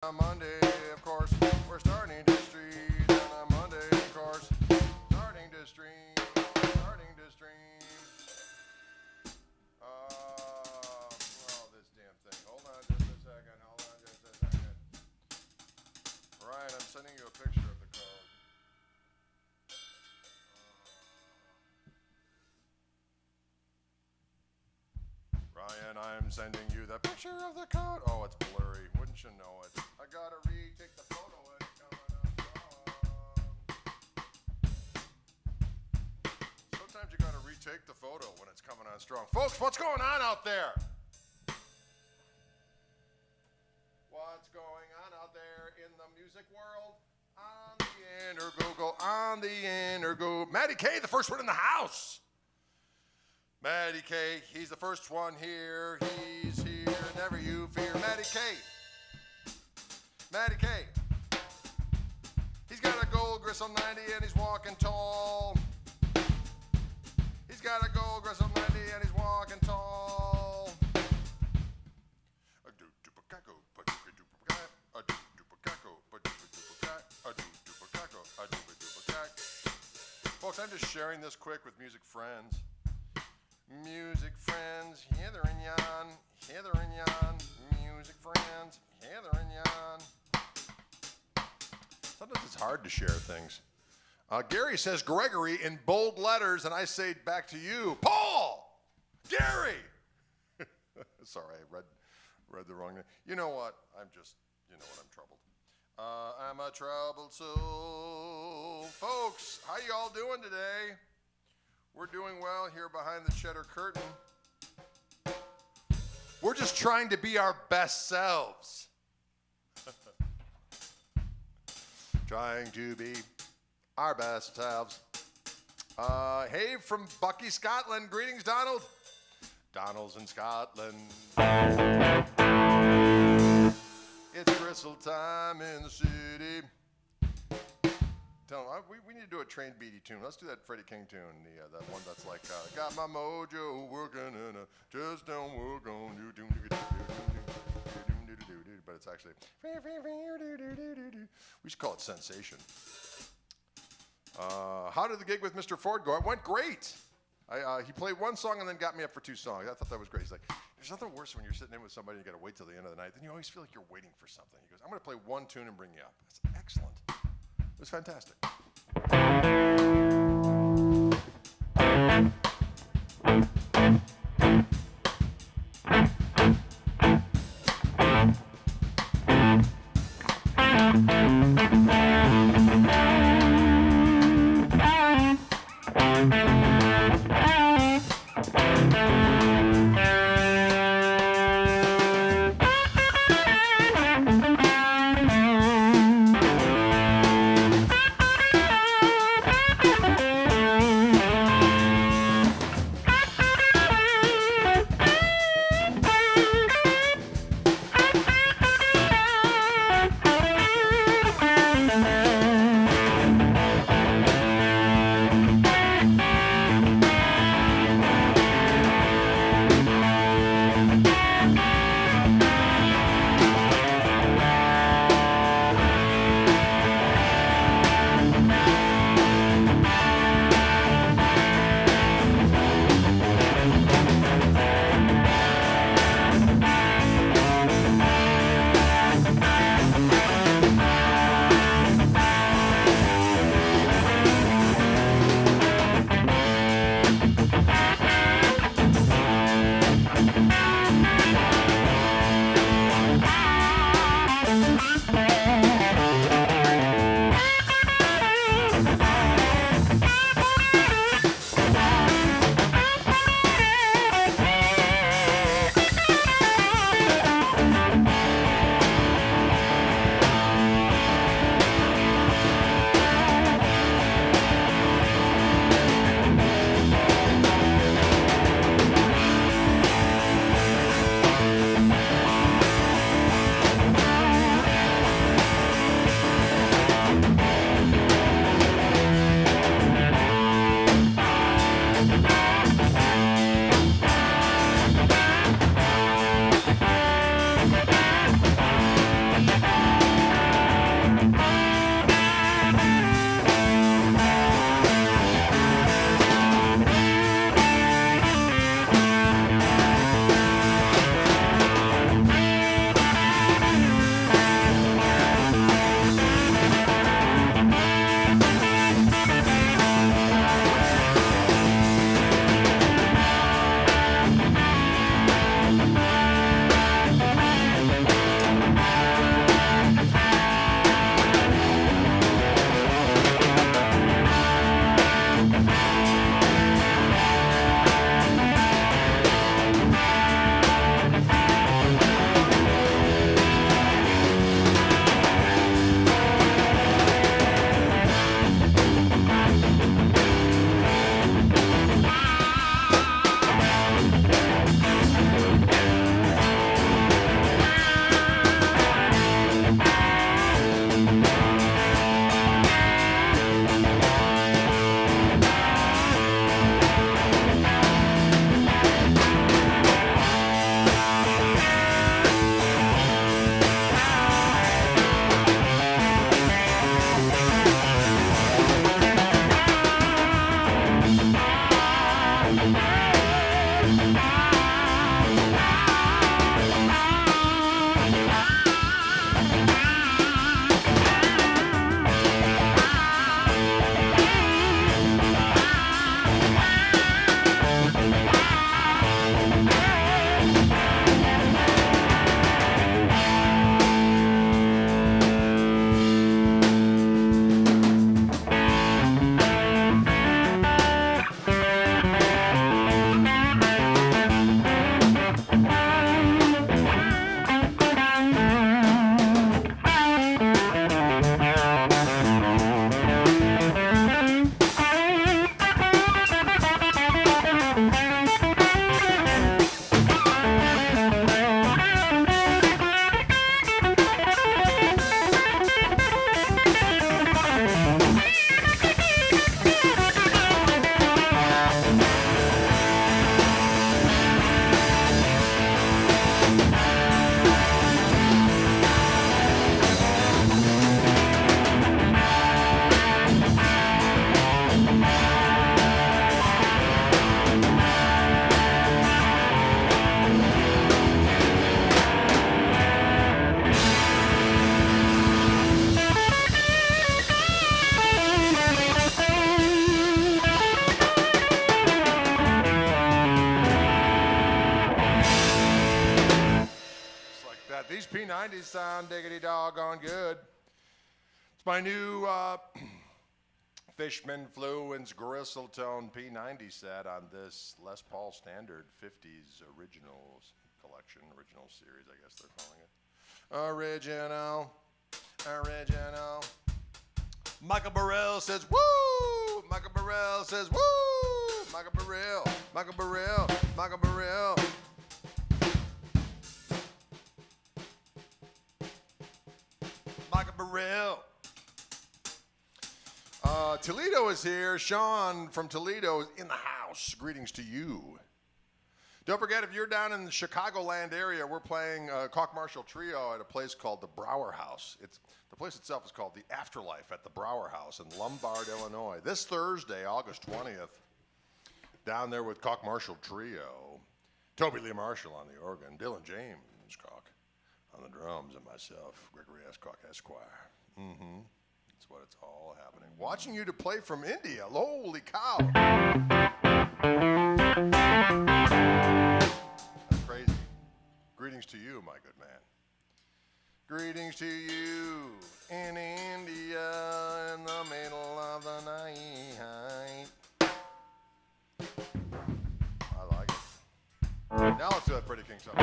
On Monday, of course, we're starting to stream. On Monday, of course, starting to stream. This damn thing. Hold on just a second. Ryan, I'm sending you a picture of the code. Ryan, I'm sending you the picture of the code. Oh, it's blurry. Wouldn't you know it? I gotta retake the photo. It's coming up strong. Sometimes you gotta retake the photo when it's coming on strong. Folks, what's going on out there? What's going on out there in the music world? On the Intergo. Matty K, the first one in the house. Matty K, he's the first one here. He's here, never you fear. Matty K. Matty K. He's got a gold gristle 90 and he's walking tall. He's got a gold gristle 90 and he's walking tall. Folks, I'm just sharing this quick with music friends. Music friends, Heather and Jan, music friends, Heather and Jan. Sometimes it's hard to share things. Gary says Gregory in bold letters, and I say back to you, Paul! Gary! Sorry, I read the wrong name. You know what? I'm troubled. I'm a troubled soul. Folks, how you all doing today? We're doing well here behind the cheddar curtain. We're just trying to be our best selves. Trying to be our best selves. Hey, from Bucky, Scotland. Greetings, Donald. Donald's in Scotland. It's gristle time in the city. Tell them, we need to do a Train Beatty tune. Let's do that Freddie King tune, that one that's like, got my mojo working and just don't work on you. But it's actually, we should call it Sensation. How did the gig with Mr. Ford go? It went great. He played one song and then got me up for two songs. I thought that was great. He's like, there's nothing worse when you're sitting in with somebody and you got to wait till the end of the night. Then you always feel like you're waiting for something. He goes, I'm going to play one tune and bring you up. That's excellent. It was fantastic. P90s sound diggity doggone good. It's my new Fishman Fluence Gristletone P90 set on this Les Paul Standard 50s Originals collection, original series, I guess they're calling it. Original. Michael Burrell says, woo! Michael Burrell says, woo! Michael Burrell. Michael Burrell. Michael Burrell. Michael Burrell. Toledo is here. Sean from Toledo is in the house. Greetings to you. Don't forget, if you're down in the Chicagoland area, we're playing Koch Marshall Trio at a place called the Brower House. The place itself is called the Afterlife at the Brower House in Lombard, Illinois. This Thursday, August 20th, down there with Koch Marshall Trio. Toby Lee Marshall on the organ, Dylan James Koch on the drums, and myself, Gregory S. Koch Esquire. That's what it's all happening. Watching you to play from India. Holy cow. That's crazy. Greetings to you, my good man. Greetings to you in India in the middle of the night. I like it. Now let's do that Freddie King song.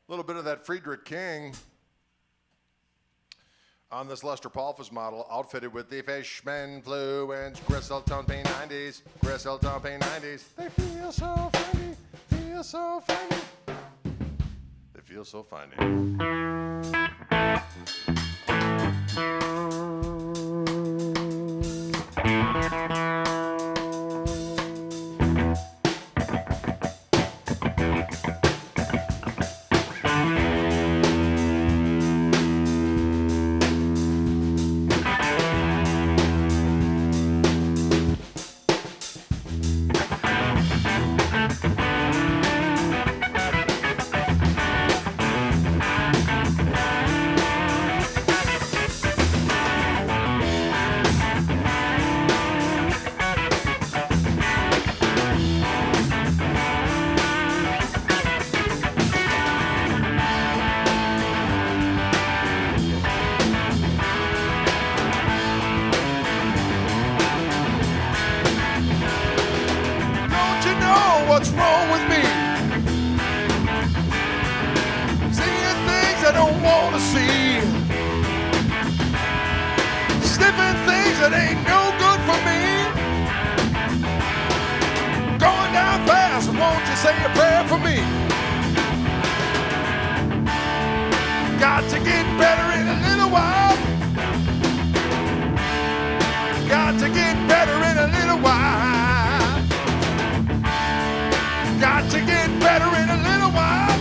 little bit of that Friedrich King on this Lester Palfus model, outfitted with the Fishman Fluence Gristle-Tone P90s. Gristle-Tone P90s. They feel so funny. Feel so funny. They feel so funny. What's wrong with me? Seeing things I don't want to see. Sniffing things that ain't no good for me. Going down fast, won't you say a prayer for me? Got to get better in a little while. Got to get better in a little while. Got to get better in a little while.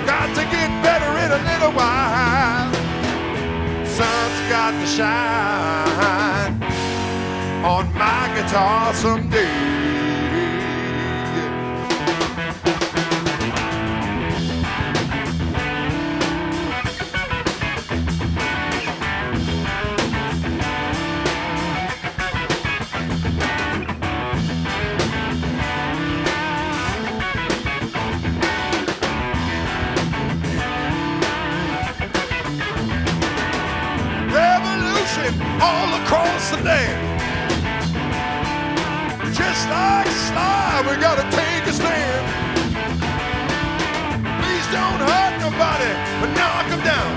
Got to get better in a little while. Sun's got to shine on my guitar someday. All across the land. Just like Sly, we gotta take a stand. Please don't hurt nobody, but knock them down.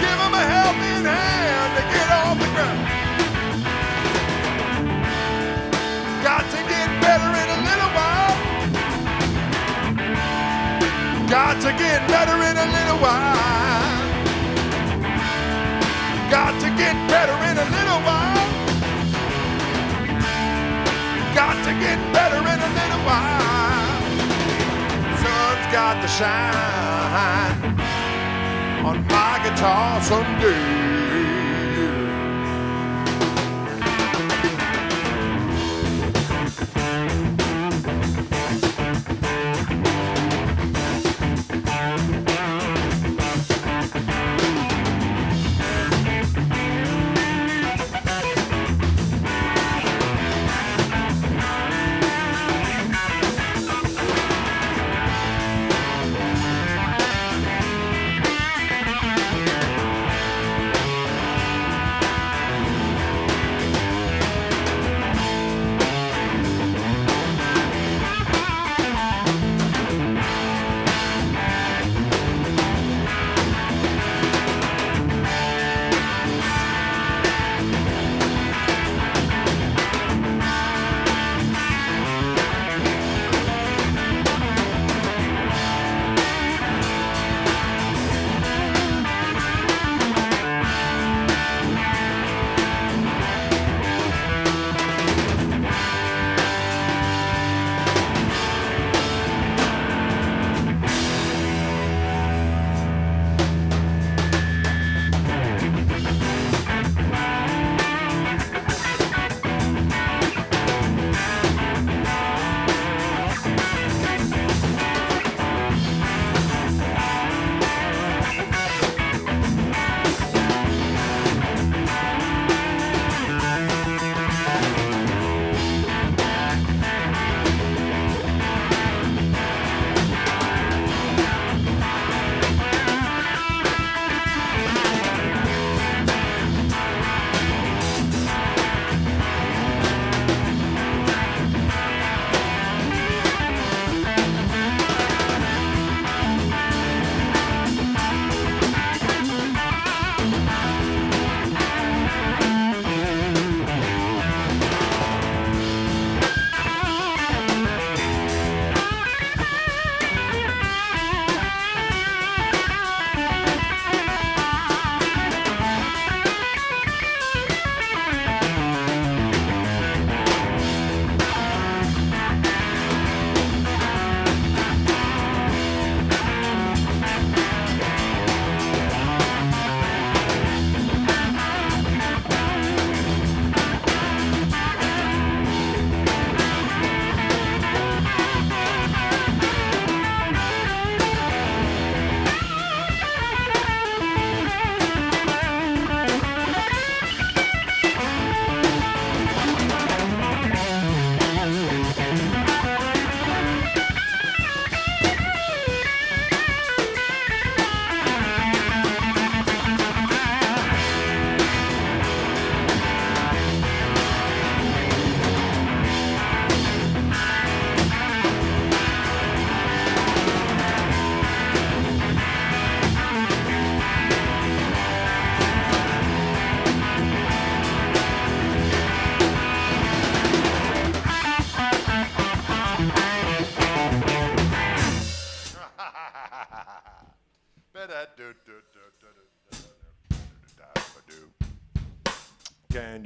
Give them a helping hand to get off the ground. Got to get better in a little while. Got to get better in a little while. Got to get better in a little while. Got to get better in a little while. Sun's got to shine on my guitar someday.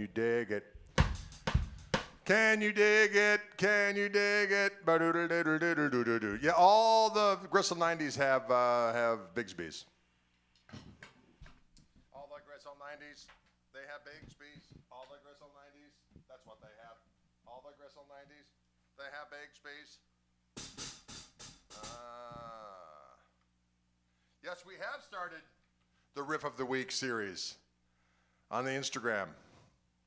you dig it? Can you dig it? Can you dig it? Ba-do-do-do-do-do-do-do-do. Yeah, all the Gristle 90s have Bigsby's. All the Gristle 90s, they have Bigsby's. All the Gristle 90s, that's what they have. All the Gristle 90s, they have Bigsby's. Yes, we have started the Riff of the Week series on the Instagram.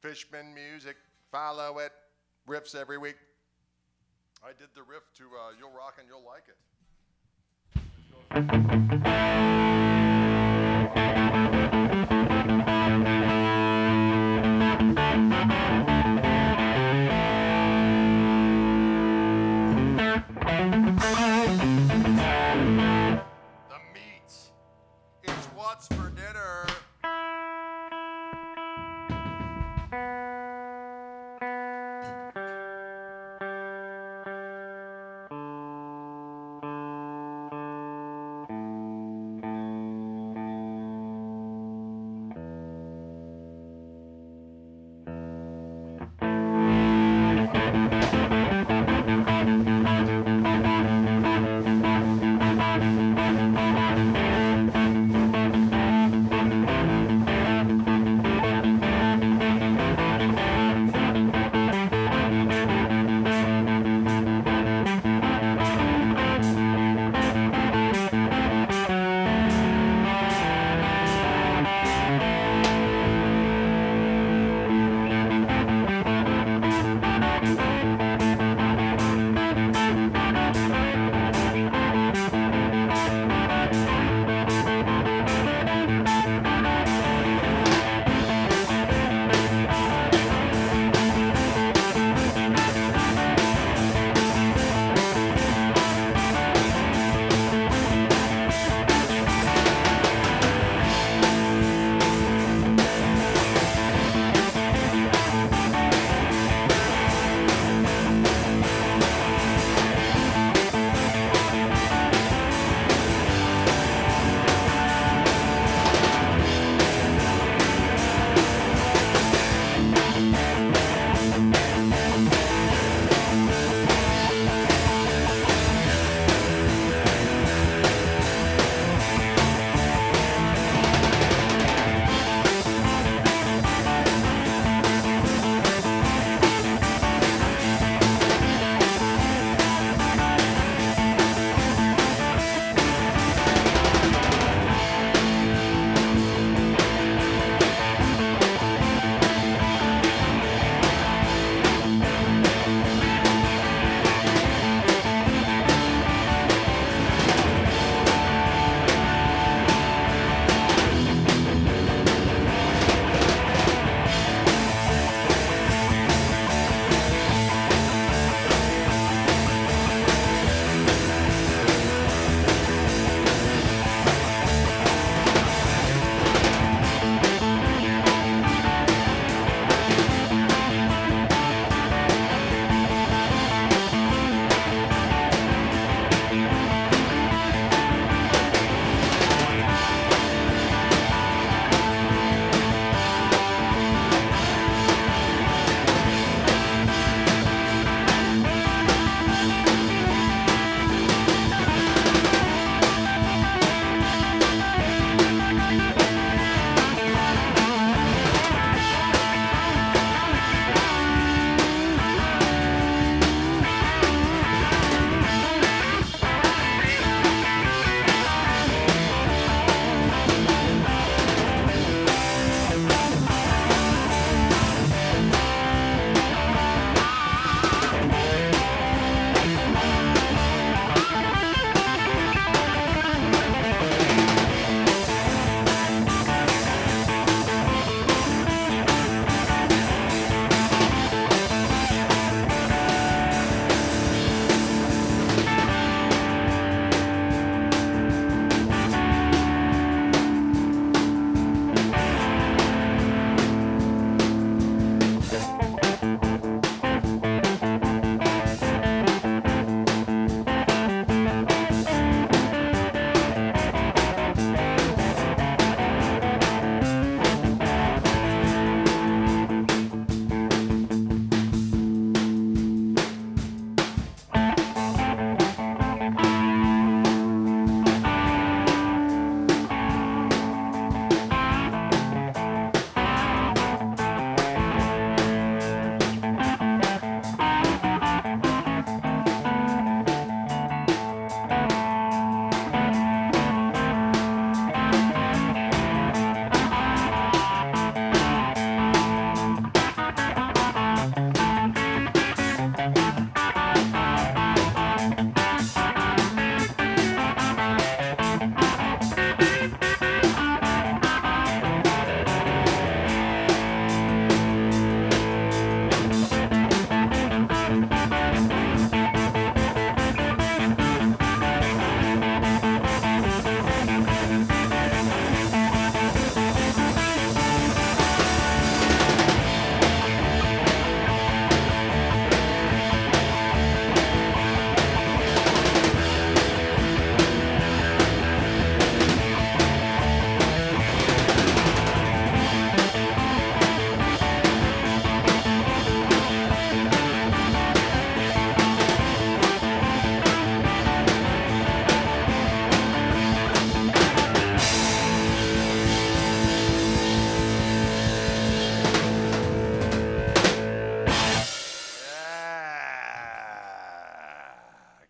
Fishman Music, follow it. Riffs every week. I did the riff to You'll Rock and You'll Like It. The meat. It's what's for dinner.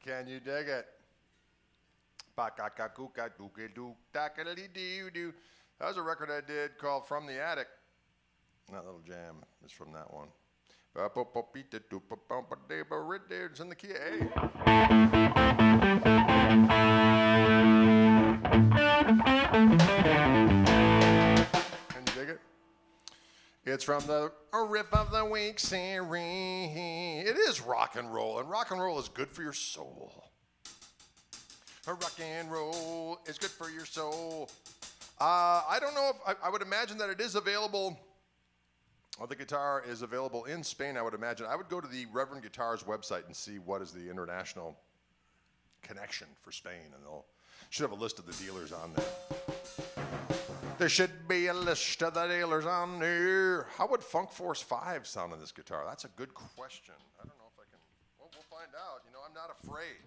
Can you dig it? That was a record I did called From the Attic. That little jam is from that one. It's in the key of A. Can you dig it? It's from the riff of the week series. It is rock and roll is good for your soul. Rock and roll is good for your soul. I don't know if I would imagine that it is available. Well, the guitar is available in Spain, I would imagine. I would go to the Reverend Guitars website and see what is the international connection for Spain, and they'll should have a list of the dealers on there. There should be a list of the dealers on there. How would Funk Force 5 sound on this guitar? That's a good question. I don't know if I can. Well, we'll find out. You know, I'm not afraid.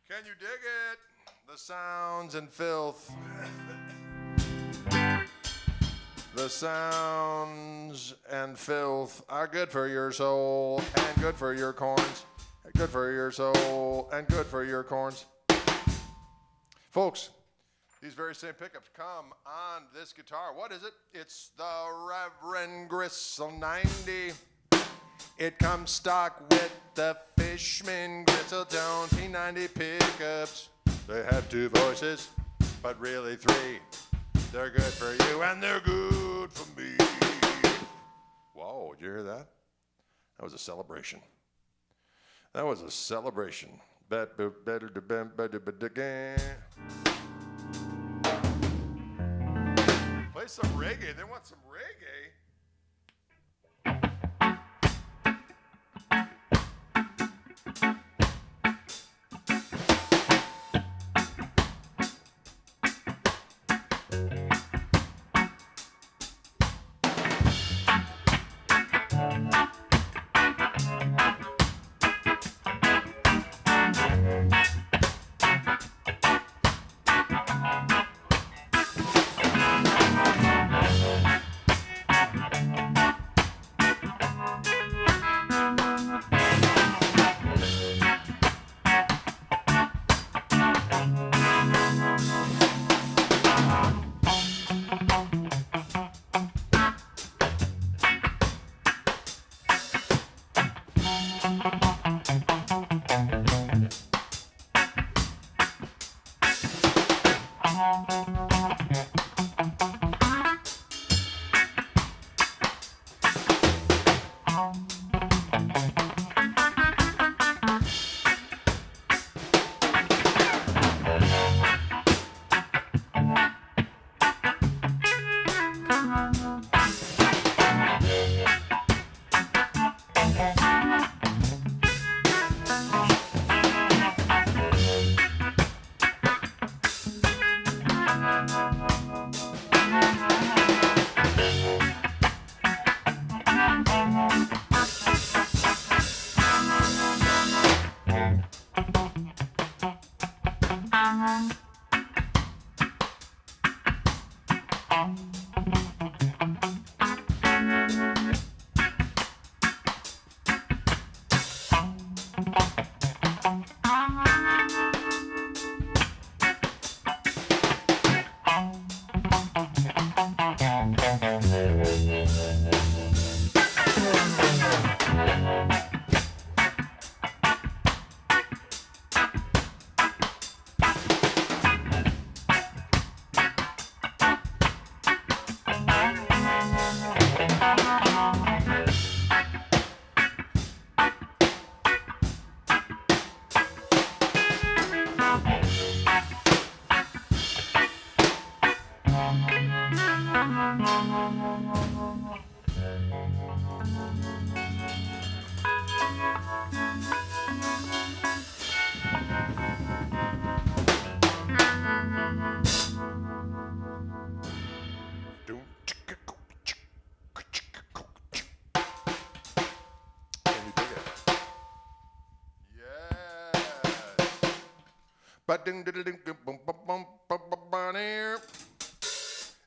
Can you dig it? The sounds and filth. The sounds and filth are good for your soul and good for your corns. Good for your soul and good for your corns. Folks, these very same pickups come on this guitar. What is it? It's the Reverend Gristle 90. It comes stock with the Fishman Gristle-tone P90 pickups. They have two voices, but really three. They're good for you and they're good for me. Whoa, did you hear that? That was a celebration. That was a celebration. Play some reggae. They want some reggae.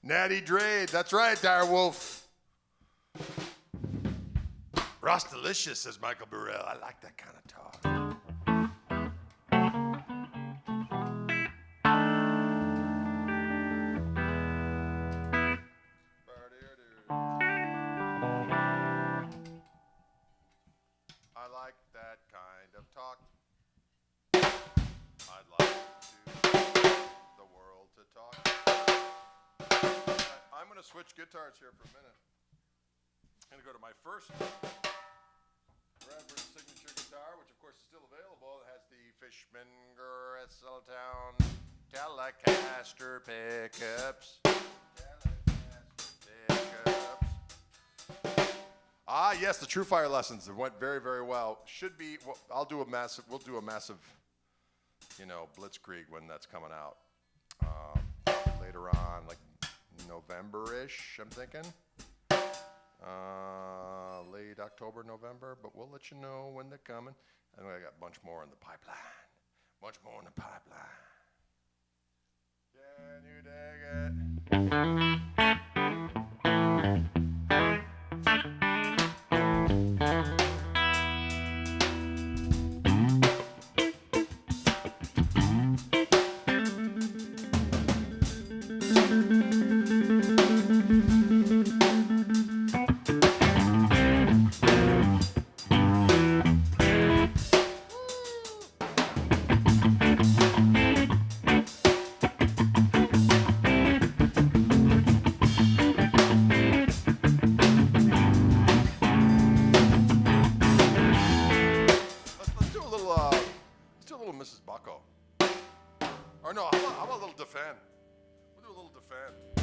Natty Drade, that's right, Direwolf. Ross Delicious, says Michael Burrell. I like that kind of talk. I like that kind of talk. I'd like the world to talk. I'm going to switch guitars here for a minute. I'm going to go to my first Reverend signature guitar, which of course is still available. It has the Fishman Gristle-tone Telecaster pickups. Ah, yes, the True Fire lessons. It went very, very well. Should be. Well, we'll do a massive, blitzkrieg when that's coming out. Later on, like November-ish, I'm thinking. Late October, November, but we'll let you know when they're coming. And I got a bunch more in the pipeline. Can you dig it? taco. Or no, how about a little defend? We'll do a little defend.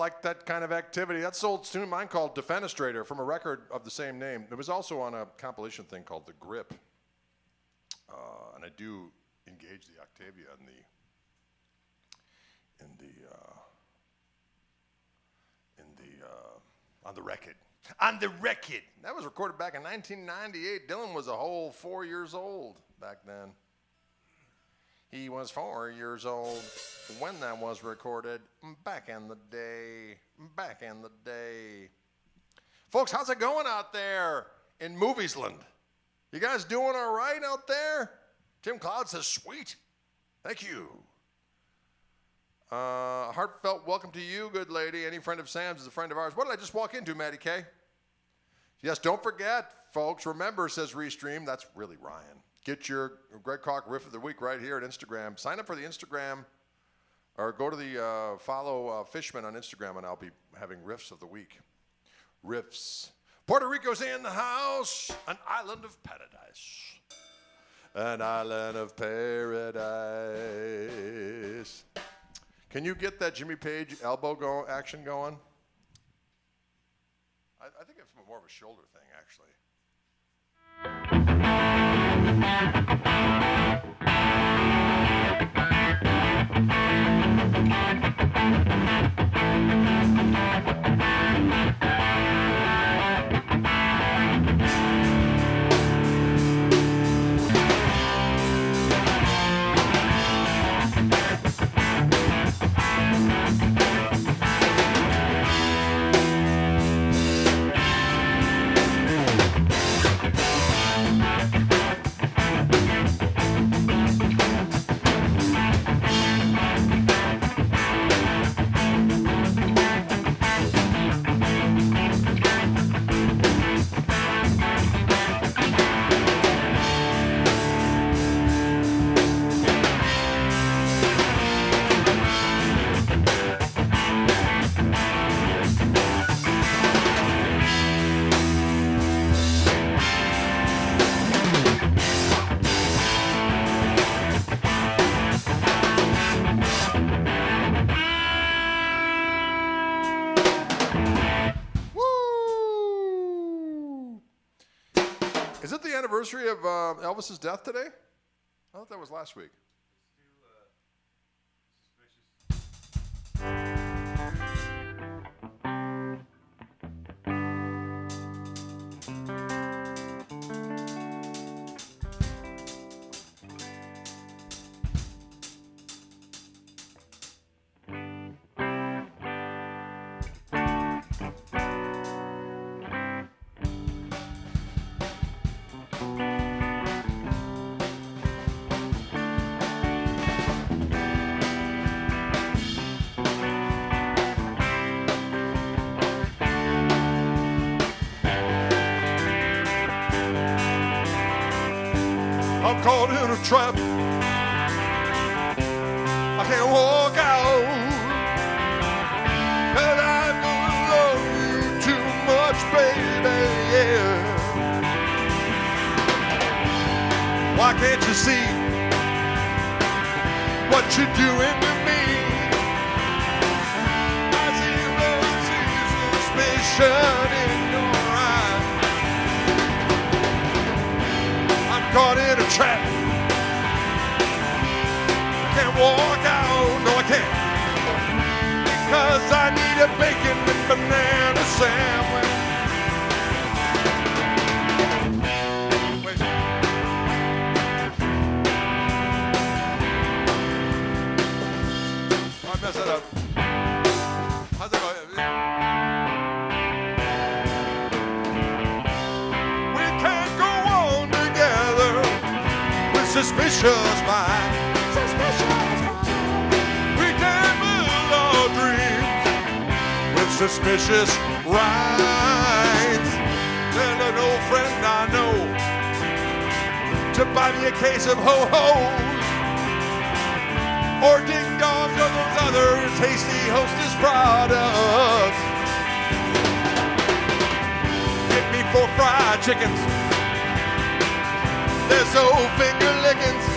like that kind of activity. That's an old tune of mine called Defenestrator from a record of the same name. It was also on a compilation thing called The Grip. And I do engage the Octavia on the record. On the record. That was recorded back in 1998. Dylan was a whole 4 years old back then. He was 4 years old when that was recorded back in the day. Back in the day. Folks, how's it going out there in Moviesland? You guys doing all right out there? Tim Cloud says, sweet. Thank you. Heartfelt welcome to you, good lady. Any friend of Sam's is a friend of ours. What did I just walk into, Maddie K? Yes, don't forget, folks. Remember, says Restream. That's really Ryan. Get your Greg Koch riff of the week right here at Instagram. Sign up for the Instagram, or go to the follow Fishman on Instagram, and I'll be having riffs of the week. Riffs. Puerto Rico's in the house. An island of paradise. An island of paradise. Can you get that Jimmy Page elbow action going? I think it's more of a shoulder thing, actually. Is it the anniversary of Elvis's death today? I thought that was last week. I'm caught in a trap. I can't walk out. And I don't love you too much, baby, yeah. Why can't you see what you're doing to me? I see suspicion in your eyes. I'm caught in a trap. Can't walk out, no I can't. Because I need a bacon and banana sandwich. Wait. I messed that up. How's it going? We can't go on together with suspicious minds. We can't build our dreams with suspicious rides. There's an old friend I know to buy me a case of ho-hos or ding-dongs or those other tasty Hostess products. Get me 4 fried chickens. There's old finger lickings.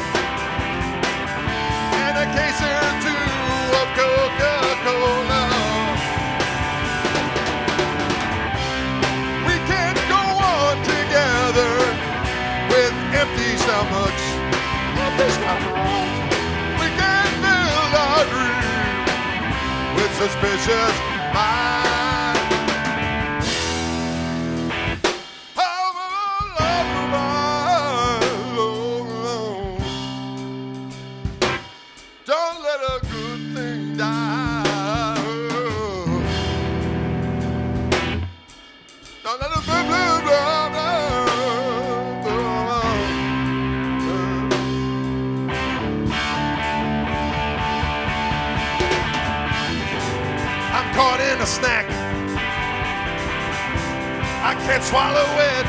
A case or 2 of Coca-Cola. how much of this world we can build our dream with suspicious minds. Don't let a good thing die. Don't let a blah, blah, blah, blah. I'm caught in a snack. I can't swallow it.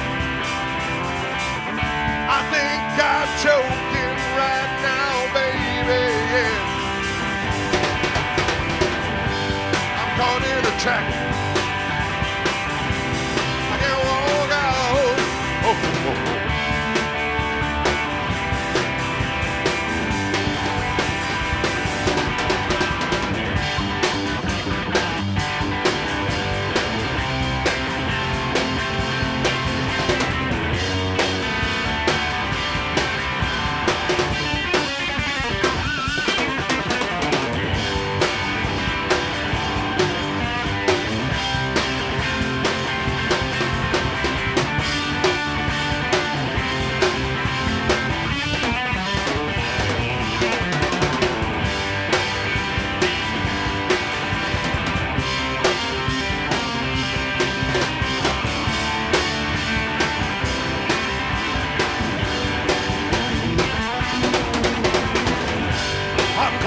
I think I'm choking right now, baby. I'm caught in a trap. I can't walk out. Oh, oh, oh.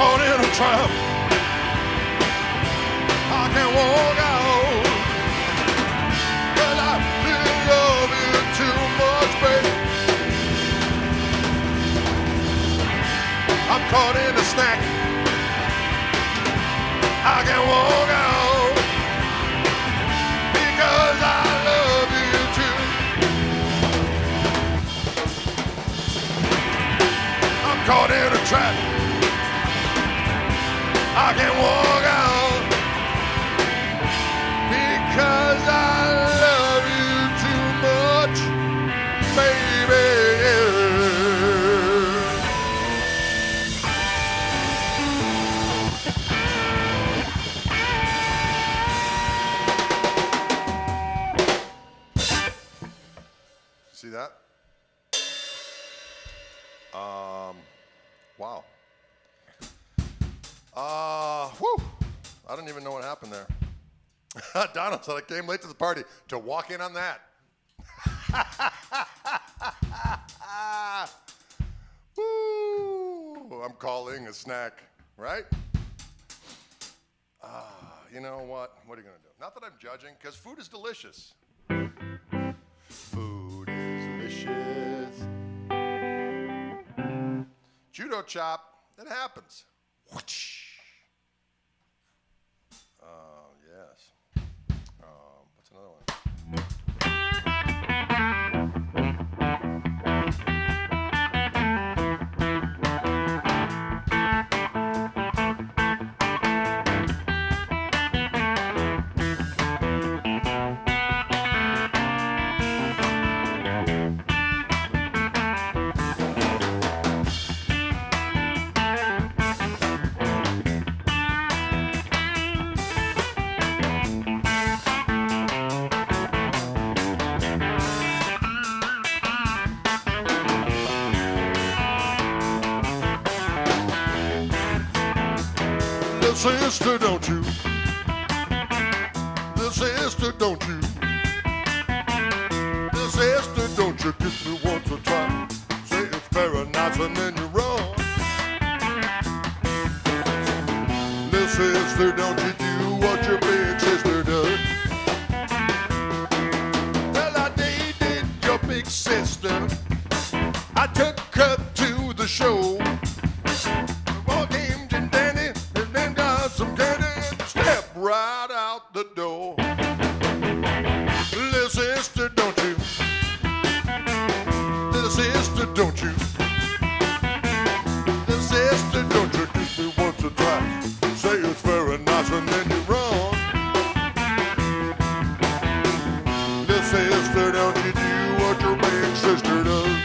Caught in a trap. I can't walk out. But I really love you too much, baby. I'm caught in a snack. I can't walk out because I love you too. I'm caught in a trap. I can't walk out because I love you too much, baby. See that? Wow. Whew. I don't even know what happened there. Donald said I came late to the party to walk in on that. Woo. I'm calling a snack, right? You know what? What are you going to do? Not that I'm judging, because food is delicious. Food is delicious. Judo chop, it happens. Whoosh. Yes. What's another one? Sister, don't you? Little sister, don't you? Little sister, don't you kiss me once or twice? Say it's very nice and then you run. Little sister, don't you do what your big sister does? Well, I dated your big sister. I took her to the show. Some candy, step right out the door. Little sister, don't you? Little sister, don't you? Little sister, don't you kiss me once or twice? Say it's very nice and then you run. Little sister, don't you do what your big sister does?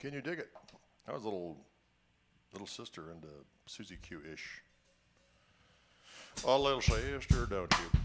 Can you dig it? That was a little sister into Susie Q-ish. A little sister, don't you?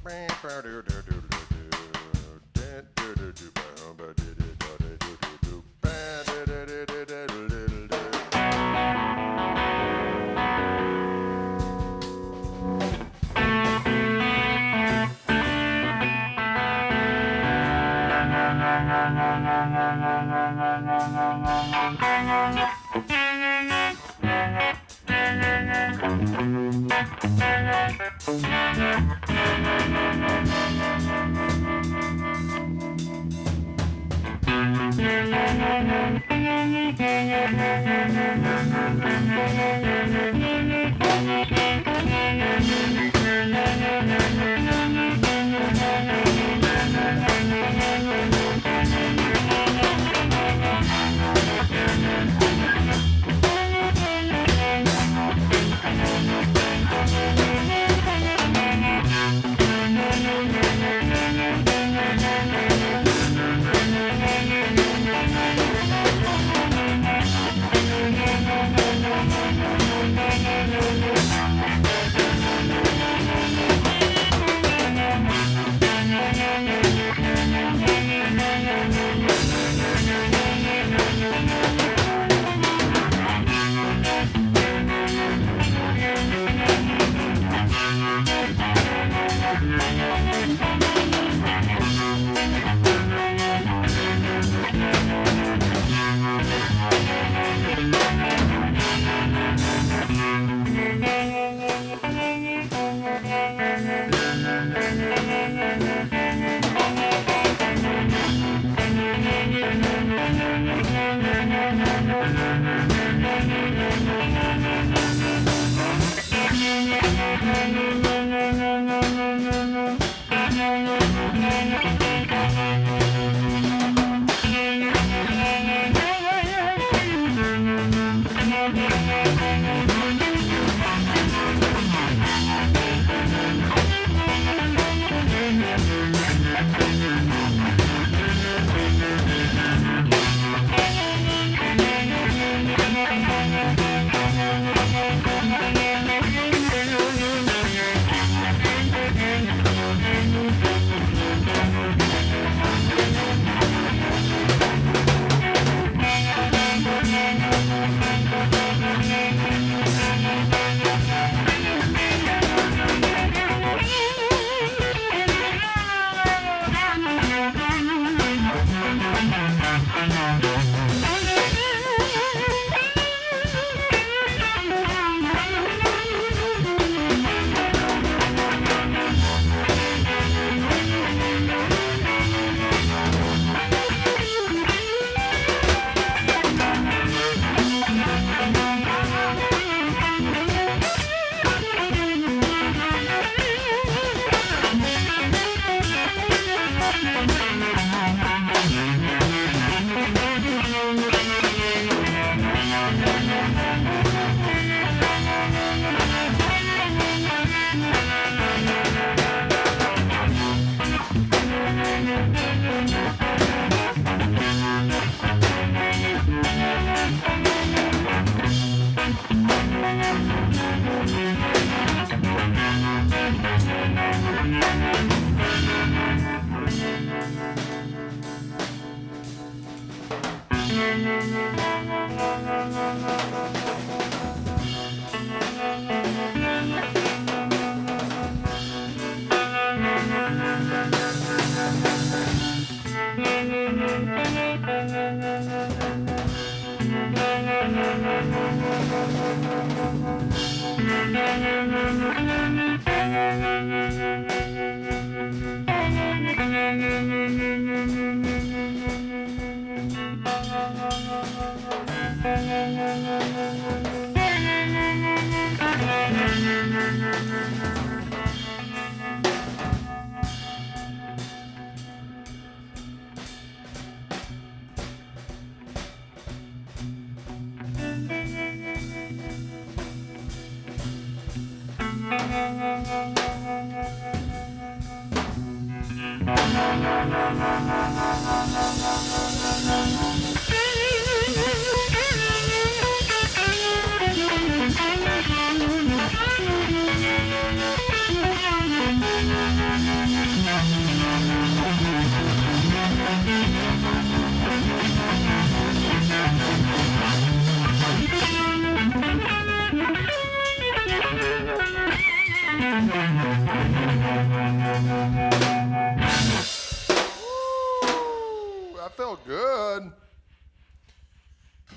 That felt good.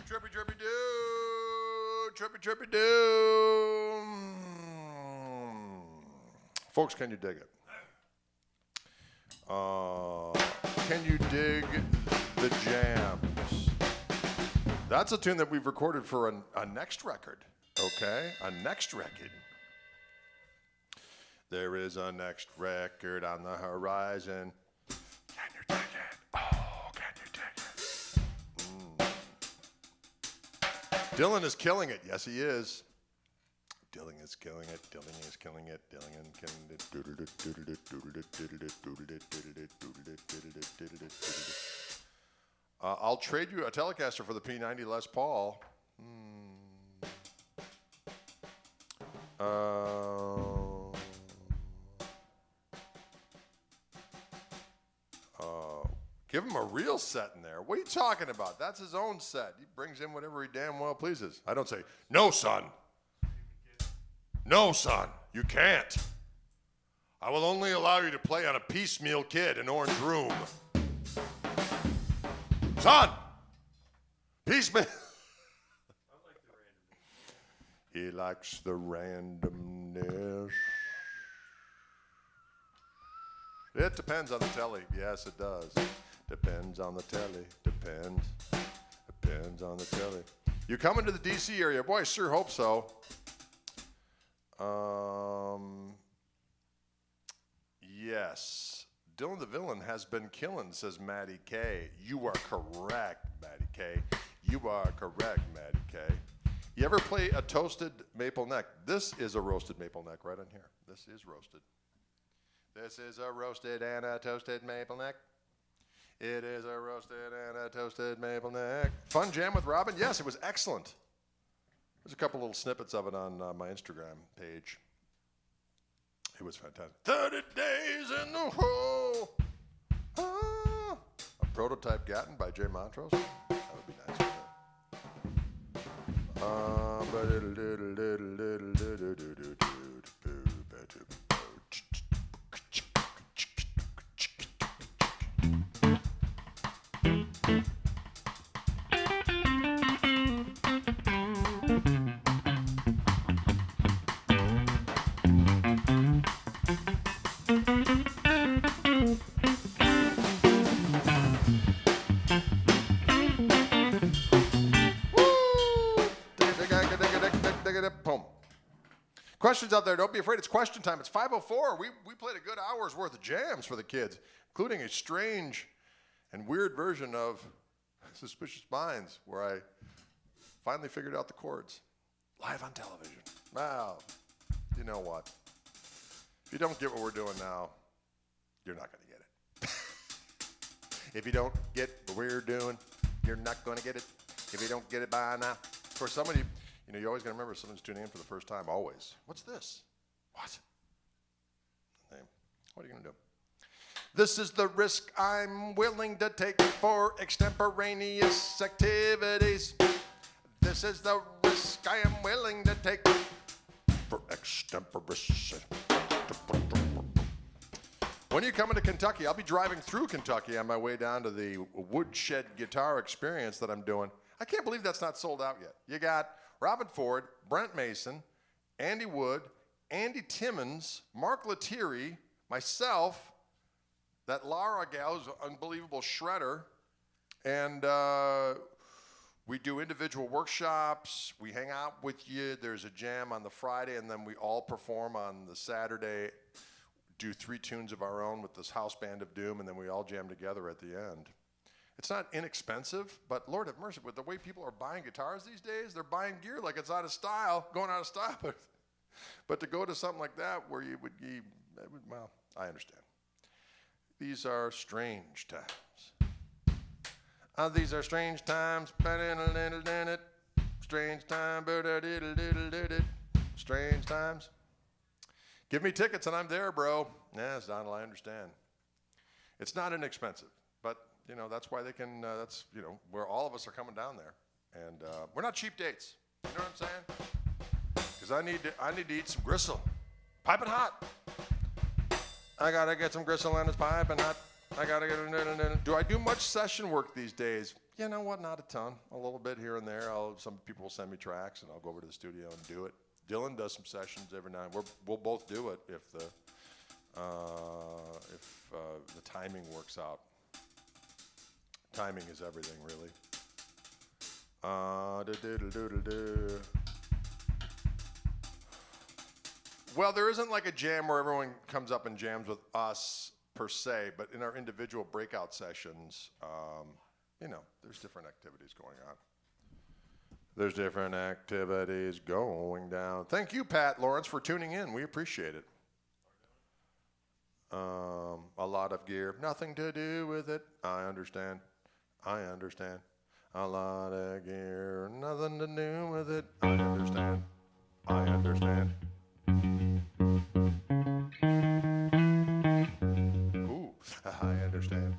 Trippy, trippy, do. Trippy, trippy, do. Folks, can you dig it? Can you dig the jams? That's a tune that we've recorded for a next record. Okay? A next record. There is a next record on the horizon. Can you dig it? Oh, can you dig it? Dylan is killing it. Yes, he is. Dylan is killing it. Dylan is killing it. Dylan killing it. I'll trade you a Telecaster for the P90 Les Paul. Give him a real set in there. What are you talking about? That's his own set. He brings in whatever he damn well pleases. I don't say, no, son. No, son, you can't. I will only allow you to play on a piecemeal kit in Orange Room. Son, piecemeal. He likes the randomness. It depends on the telly. Yes, it does. Depends on the telly. Depends on the telly. You coming to the D.C. area? Boy, I sure hope so. Yes. Dylan the Villain has been killing, says Maddie K. You are correct, Maddie K. You are correct, Maddie K. You ever play a toasted maple neck? This is a roasted maple neck right on here. This is roasted. This is a roasted and a toasted maple neck. It is a roasted and a toasted maple neck. Fun jam with Robin? Yes, it was excellent. There's a couple little snippets of it on my Instagram page. It was fantastic. 30 days in the hole. Ah. A prototype Gatton by Jay Montrose. That would be nice. Questions out there, don't be afraid. It's question time. It's 5:04. We played a good hour's worth of jams for the kids, including a strange and weird version of Suspicious Minds, where I finally figured out the chords live on television. Wow, you know what? If you don't get what we're doing now, you're not going to get it. If you don't get what we're doing, you're not going to get it. If you don't get it by now. Of course, somebody... You know, you're always going to remember someone's tuning in for the first time, always. What's this? What? What are you going to do? This is the risk I'm willing to take for extemporaneous activities. This is the risk I am willing to take for extemporaneous. When you come into Kentucky, I'll be driving through Kentucky on my way down to the Woodshed Guitar Experience that I'm doing. I can't believe that's not sold out yet. You got Robin Ford, Brent Mason, Andy Wood, Andy Timmons, Mark Lettieri, myself, that Lara gal who's an unbelievable shredder, and we do individual workshops. We hang out with you. There's a jam on the Friday, and then we all perform on the Saturday, do 3 tunes of our own with this house band of doom, and then we all jam together at the end. It's not inexpensive, but Lord have mercy, with the way people are buying guitars these days, they're buying gear like it's out of style, going out of style. But to go to something like that where well, I understand. These are strange times. These are strange times. Strange time. Strange times. Give me tickets and I'm there, bro. Yes, Donald, I understand. It's not inexpensive, but you know, that's why they can, that's, you know, where all of us are coming down there. And we're not cheap dates. You know what I'm saying? Because I need to eat some gristle. Piping hot. I got to get some gristle and it's piping hot. I gotta get. Do I do much session work these days? You know what? Not a ton. A little bit here and there. Some people will send me tracks, and I'll go over to the studio and do it. Dylan does some sessions every now and then. We'll both do it if the timing works out. Timing is everything, really. Well, there isn't like a jam where everyone comes up and jams with us per se, but in our individual breakout sessions, there's different activities going on. There's different activities going down. Thank you, Pat Lawrence, for tuning in. We appreciate it. A lot of gear, nothing to do with it. I understand. A lot of gear, nothing to do with it. I understand. Ooh, I understand.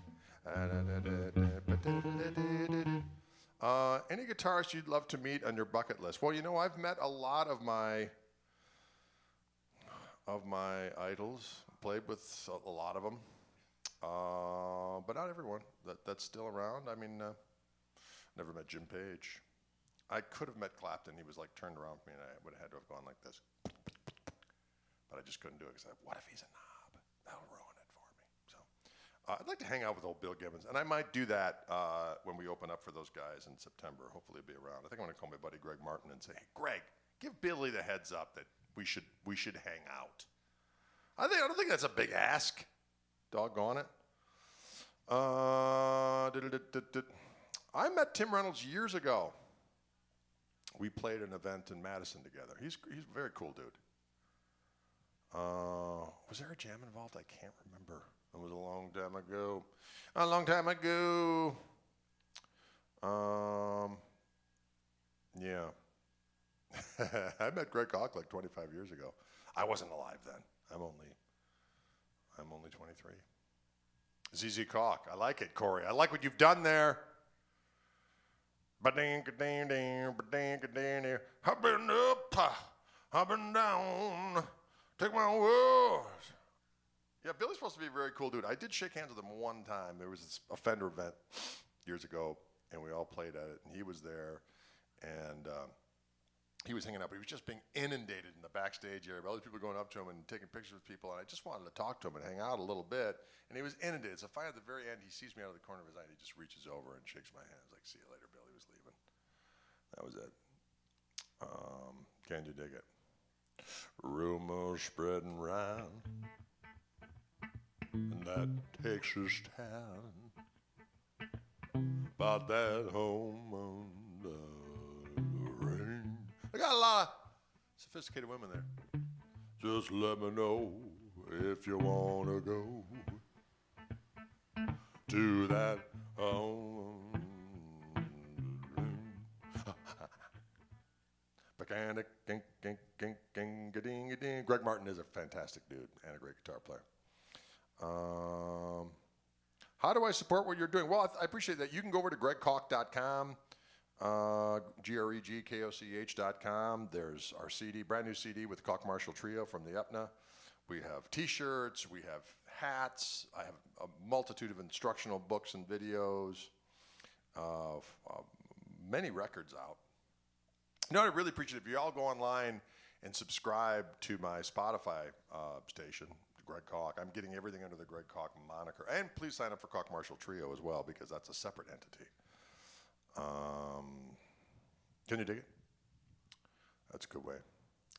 Any guitarists you'd love to meet on your bucket list? Well, I've met a lot of my idols. Played with a lot of them, but not everyone that's still around. I mean, never met Jim Page. I could have met Clapton. He was like turned around from me, and I would have had to have gone like this. But I just couldn't do it because what if he's a knob? That'll ruin it for me. So I'd like to hang out with old Bill Gibbons, and I might do that when we open up for those guys in September. Hopefully he'll be around. I think I'm going to call my buddy Greg Martin and say, hey, Greg, give Billy the heads up that we should hang out. I don't think that's a big ask. Doggone it. I met Tim Reynolds years ago. We played an event in Madison together. He's a very cool dude. Was there a jam involved? I can't remember. It was a long time ago. Yeah. I met Greg Koch like 25 years ago. I wasn't alive then. I'm only 23. ZZ Koch. I like it, Corey. I like what you've done there. I've been up, I've been down. Take my words. Yeah, Billy's supposed to be a very cool dude. I did shake hands with him one time. There was a Fender event years ago, and we all played at it, and he was there, and he was hanging out, but he was just being inundated in the backstage area. Other people going up to him and taking pictures with people, and I just wanted to talk to him and hang out a little bit, and he was inundated. So finally, at the very end, he sees me out of the corner of his eye, and he just reaches over and shakes my hand. He's like, see you later, Bill. He was leaving. That was it. Can you dig it? Rumors spreading round in that Texas town about that home on the range. I got a lot of sophisticated women there. Just let me know if you want to go to that home. Greg Martin is a fantastic dude and a great guitar player. How do I support what you're doing? Well, I appreciate that. You can go over to gregkoch.com. gregkoch.com. There's our CD, brand new CD with the Koch Marshall Trio from the Epna. We have T-shirts, we have hats. I have a multitude of instructional books and videos, many records out. I really appreciate it. If you all go online and subscribe to my Spotify station, Greg Koch, I'm getting everything under the Greg Koch moniker. And please sign up for Koch Marshall Trio as well, because that's a separate entity. Can you dig it? That's a good way.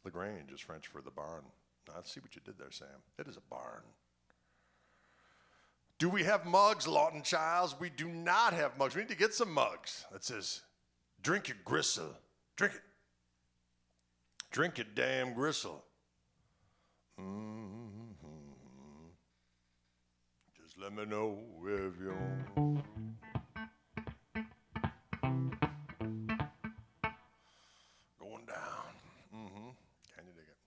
LaGrange is French for the barn. I see what you did there, Sam. It is a barn. Do we have mugs, Lawton Childs? We do not have mugs. We need to get some mugs that says, drink your gristle. Drink it. Drink your damn gristle. Just let me know if you want. Going down. Can you dig it?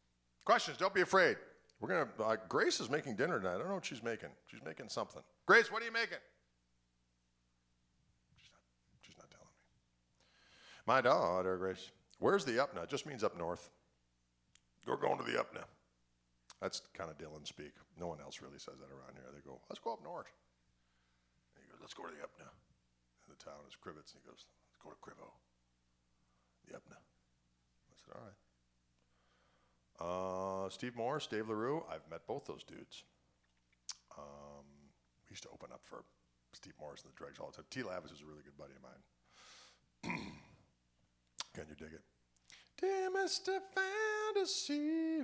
Questions, don't be afraid. We're going to, Grace is making dinner tonight. I don't know what she's making. She's making something. Grace, what are you making? She's not telling me. My daughter, Grace. Where's the Upna? It just means up north. We're going to the Upna. That's kind of Dylan speak. No one else really says that around here. They go, let's go up north. let's go to the Yupna. And the town is Crivets, and he goes, let's go to Crivo. The Yupna. I said, all right. Steve Morris, Dave LaRue, I've met both those dudes. We used to open up for Steve Morris and the Dregs all the time. T. Lavis is a really good buddy of mine. Can you dig it? Dear Mr. Fantasy.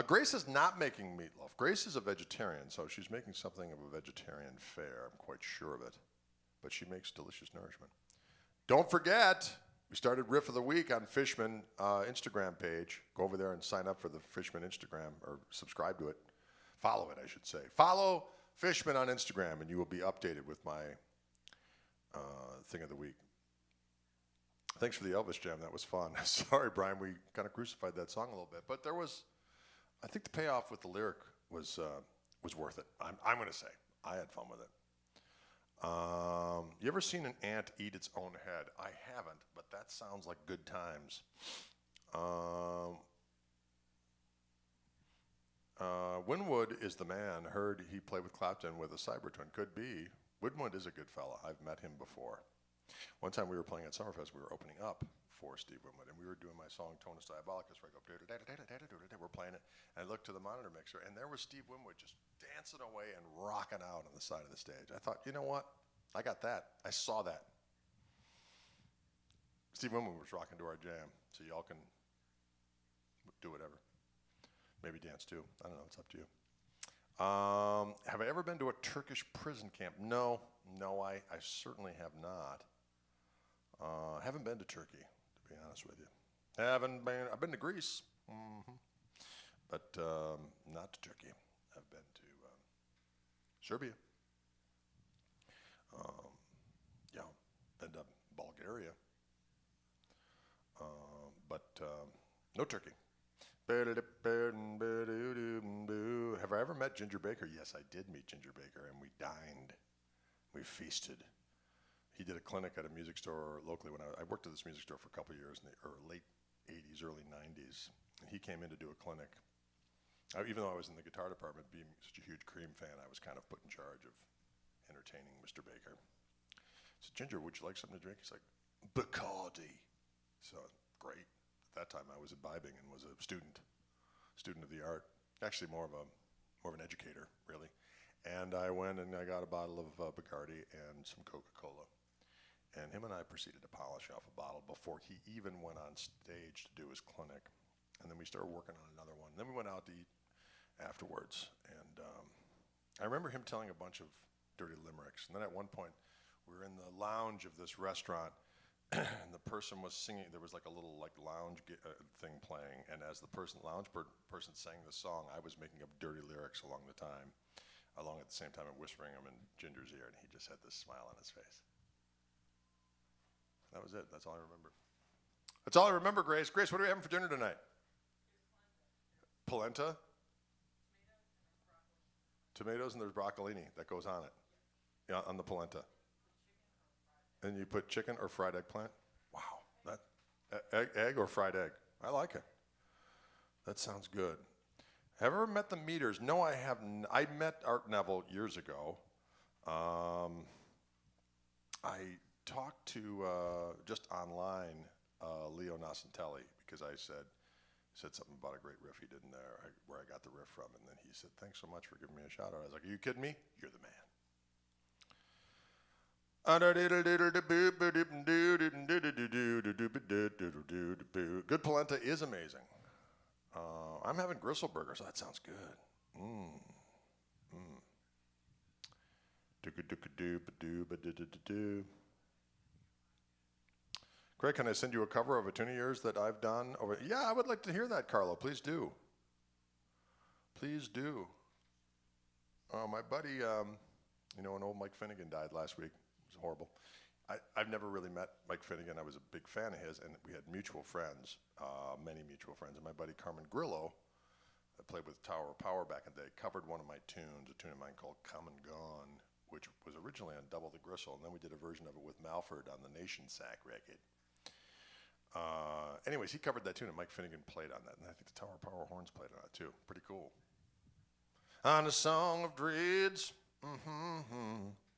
Grace is not making meatloaf. Grace is a vegetarian, so she's making something of a vegetarian fare. I'm quite sure of it. But she makes delicious nourishment. Don't forget, we started Riff of the Week on Fishman Instagram page. Go over there and sign up for the Fishman Instagram, or subscribe to it. Follow it, I should say. Follow Fishman on Instagram, and you will be updated with my thing of the week. Thanks for the Elvis jam. That was fun. Sorry, Brian, we kind of crucified that song a little bit, but there was, I think the payoff with the lyric was worth it. I'm going to say I had fun with it. You ever seen an ant eat its own head? I haven't, but that sounds like good times. Winwood is the man. Heard he played with Clapton with a Cybertron. Could be. Winwood is a good fella. I've met him before. One time we were playing at Summerfest, we were opening up for Steve Winwood, and we were doing my song Tonus Diabolicus, where I go, we're playing it, and I looked to the monitor mixer, and there was Steve Winwood just dancing away and rocking out on the side of the stage. I thought, you know what? I got that. I saw that. Steve Winwood was rocking to our jam, so y'all can do whatever. Maybe dance too. I don't know. It's up to you. Have I ever been to a Turkish prison camp? No, I certainly have not. Haven't been to Turkey, to be honest with you. I've been to Greece, but not to Turkey. I've been to Serbia. Yeah, been to Bulgaria, but no Turkey. Have I ever met Ginger Baker? Yes, I did meet Ginger Baker, and we dined. We feasted. He did a clinic at a music store locally when I worked at this music store for a couple of years in the late 80s, early 90s. And he came in to do a clinic. Even though I was in the guitar department, being such a huge Cream fan, I was kind of put in charge of entertaining Mr. Baker. I said, Ginger, would you like something to drink? He's like, Bacardi. So, great. At that time, I was imbibing and was a student of the art. Actually, more of an educator, really. And I went and I got a bottle of Bacardi and some Coca-Cola. And him and I proceeded to polish off a bottle before he even went on stage to do his clinic. And then we started working on another one. Then we went out to eat afterwards. And I remember him telling a bunch of dirty limericks. And then at one point, we were in the lounge of this restaurant, and the person was singing. There was like a little lounge thing playing. And as the lounge person sang the song, I was making up dirty lyrics along at the same time and whispering them in Ginger's ear. And he just had this smile on his face. That was it. That's all I remember. That's all I remember, Grace. Grace, what are we having for dinner tonight? Polenta? Tomatoes, and there's broccolini that goes on it. Yeah, on the polenta. And you put chicken or fried eggplant? Wow. That egg or fried egg? I like it. That sounds good. Have I ever met the Meters? No, I haven't. I met Art Neville years ago. I talked to, just online, Leo Nascentelli, because I said something about a great riff he did in there, where I got the riff from, and then he said, thanks so much for giving me a shout out. I was like, are you kidding me? You're the man. Good polenta is amazing. I'm having Gristleberger, so that sounds good. Craig, can I send you a cover of a tune of yours that I've done? Yeah, I would like to hear that, Carlo. Please do. Please do. My buddy, an old Mike Finnegan died last week. It was horrible. I've never really met Mike Finnegan. I was a big fan of his, and we had mutual friends, many mutual friends. And my buddy Carmen Grillo, that played with Tower of Power back in the day, covered one of my tunes, a tune of mine called Come and Gone, which was originally on Double the Gristle, and then we did a version of it with Malford on the Nation Sack record. Anyways, he covered that tune, and Mike Finnegan played on that, and I think the Tower of Power horns played on it too. Pretty cool. On a song of dreads,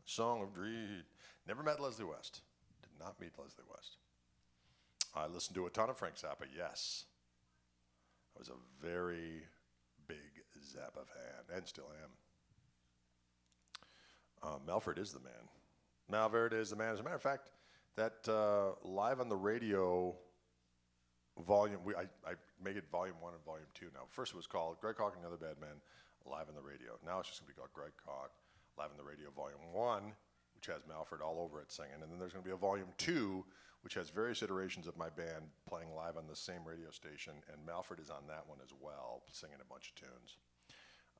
Song of Dread. Never met Leslie West. Did not meet Leslie West. I listened to a ton of Frank Zappa, yes. I was a very big Zappa fan, and still am. Melford is the man. Malverde is the man. As a matter of fact, that Live on the Radio volume, I make it volume 1 and volume 2 now. First it was called Greg Koch and the Other Bad Men, Live on the Radio. Now it's just going to be called Greg Koch, Live on the Radio volume 1, which has Malford all over it singing. And then there's going to be a volume 2, which has various iterations of my band playing live on the same radio station. And Malford is on that one as well, singing a bunch of tunes.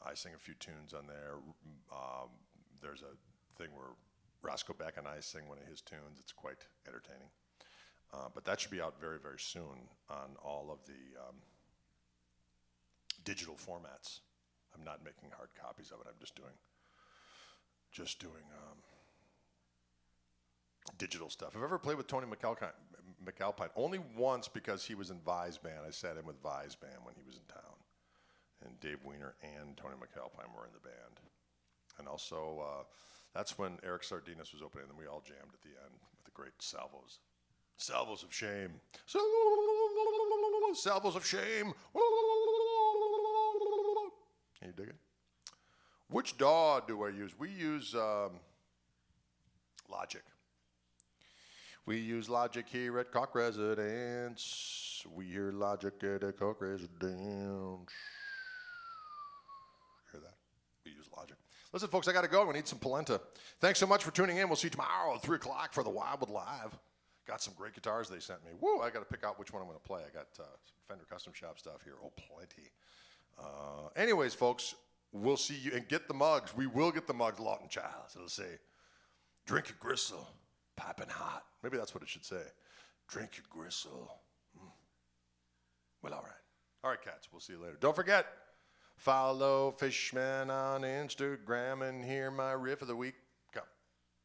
I sing a few tunes on there. There's a thing where Roscoe Beck and I sing one of his tunes. It's quite entertaining. But that should be out very, very soon on all of the digital formats. I'm not making hard copies of it. I'm just doing digital stuff. I've ever played with Tony McAlpine. Only once, because he was in Vi's band. I sat in with Vi's band when he was in town. And Dave Weiner and Tony McAlpine were in the band. And also, that's when Eric Sardinas was opening, and we all jammed at the end with the great salvos. Salvos of shame. Salvos of shame. Can you dig it? Which DAW do I use? We use Logic. We use Logic here at Koch Residence. We hear Logic at a Koch Residence. Hear that? We use Logic. Listen, folks, I got to go. I need some polenta. Thanks so much for tuning in. We'll see you tomorrow at 3 o'clock for the Wildwood Live. Got some great guitars they sent me. Woo, I got to pick out which one I'm going to play. I got some Fender Custom Shop stuff here. Oh, plenty. Anyways, folks, we'll see you. And get the mugs. We will get the mugs, Lawton Childs. It'll say, drink your gristle, piping hot. Maybe that's what it should say. Drink your gristle. Well, all right. All right, cats. We'll see you later. Don't forget, follow Fishman on Instagram and hear my riff of the week